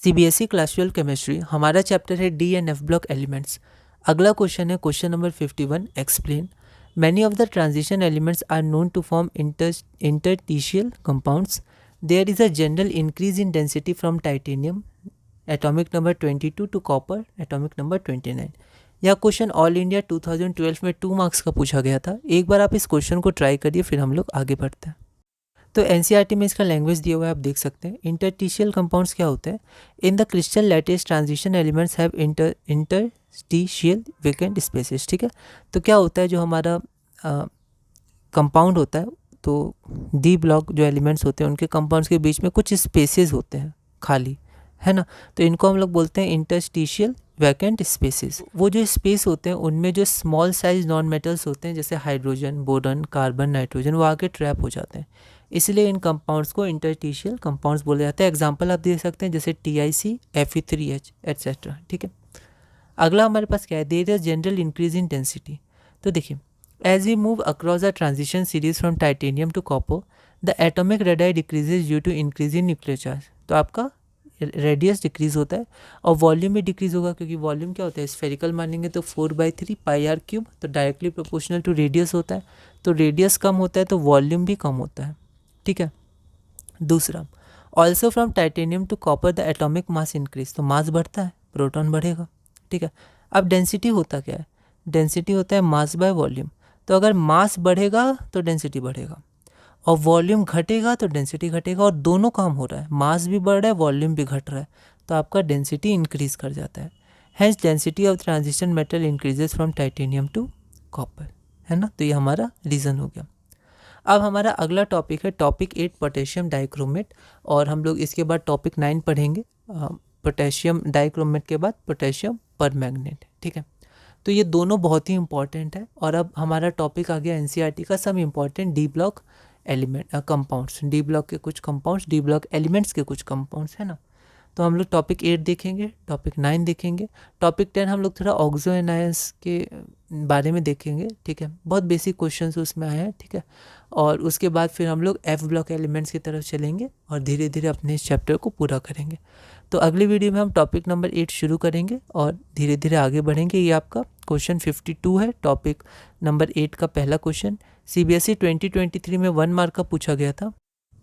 CBSE class 12 chemistry, हमारा chapter है D and F block elements. अगला क्वेश्चन है question number 51। Explain. Many of the transition elements are known to form interstitial compounds. There is a general increase in density from titanium atomic number 22 to copper atomic number 29। यह question all India 2012 में 2 marks का पूछा गया था। एक बार आप इस question को ट्राई करिए, फिर हम लोग आगे बढ़ते हैं। तो एनसीईआरटी में इसका लैंग्वेज दिया हुआ है, आप देख सकते हैं। इंटरटिशियल कंपाउंड्स क्या होते हैं? In the crystal lattice transition elements have interstitial vacant spaces. ठीक है, तो क्या होता है, जो हमारा कंपाउंड होता है, तो डी ब्लॉक जो एलिमेंट्स होते हैं उनके कंपाउंड्स के बीच में कुछ स्पेसेस होते हैं खाली, है ना। तो इनको हम लोग बोलते हैं इंटरस्टिशियल वैकेंट स्पेसेस। वो जो स्पेस होते हैं उनमें जो स्मॉल साइज नॉन मेटल्स होते हैं जैसे हाइड्रोजन, बोरॉन, कार्बन, नाइट्रोजन, वो आके ट्रैप हो जाते हैं। इसलिए इन कंपाउंड्स को इंटरटिशियल कंपाउंड्स बोले जाते हैं। एग्जांपल आप दे सकते हैं जैसे TiC, Fe3H एट्सेट्रा। ठीक है, अगला हमारे पास क्या है? There is general increase in density. तो देखिए, as we move across the transition series from titanium to copper, the atomic radius decreases due to increase in nuclear charge. तो आपका रेडियस डिक्रीज होता है और वॉल्यूम भी डिक्रीज होगा, क्योंकि वॉल्यूम क्या होता है, स्फेरिकल मानेंगे तो 4/3 πr3, तो डायरेक्टली प्रोपोर्शनल टू रेडियस होता है। तो रेडियस कम होता है तो वॉल्यूम भी कम होता है। ठीक है, दूसरा, also from titanium to copper the atomic mass increase. तो मास बढ़ता है, प्रोटॉन बढ़ेगा। ठीक है, अब डेंसिटी होता क्या है? डेंसिटी होता है मास बाय वॉल्यूम। तो अगर मास बढ़ेगा तो डेंसिटी बढ़ेगा और वॉल्यूम घटेगा तो डेंसिटी घटेगा, और दोनों काम हो रहा है, मास भी बढ़ रहा है, वॉल्यूम भी घट रहा है, तो आपका डेंसिटी इंक्रीज कर जाता है। Hence density of transition metal increases from titanium to copper, है ना। तो ये हमारा रीज़न हो गया। अब हमारा अगला टॉपिक है टॉपिक 8 पोटेशियम डाइक्रोमेट, और हम लोग इसके बाद टॉपिक 9 पढ़ेंगे। पोटेशियम डाइक्रोमेट के बाद पोटेशियम परमैंगनेट। ठीक है, तो ये दोनों बहुत ही इंपॉर्टेंट है। और अब हमारा टॉपिक आ गया एनसीईआरटी का सब important D block element compounds, D block के कुछ कंपाउंड्स, डी ब्लॉक एलिमेंट्स के कुछ कंपाउंड्स, है ना। तो हम लोग टॉपिक 8 देखेंगे, टॉपिक 9 देखेंगे, टॉपिक 10 हम लोग थोड़ा ऑक्सो एनायंस के बारे में देखेंगे। ठीक है, बहुत बेसिक क्वेश्चंस उसमें आए हैं। ठीक है, और उसके बाद फिर हम लोग एफ ब्लॉक एलिमेंट्स की तरफ चलेंगे और धीरे धीरे अपने इस चैप्टर को पूरा करेंगे। तो अगली वीडियो में हम टॉपिक नंबर 8 शुरू करेंगे और धीरे धीरे आगे बढ़ेंगे। ये आपका क्वेश्चन 52 है, टॉपिक नंबर 8 का पहला क्वेश्चन। सीबीएसई 2023 में 1 मार्क का पूछा गया था।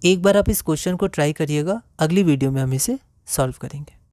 एक बार आप इस क्वेश्चन को ट्राई करिएगा, अगली वीडियो में हम इसे सॉल्व करेंगे।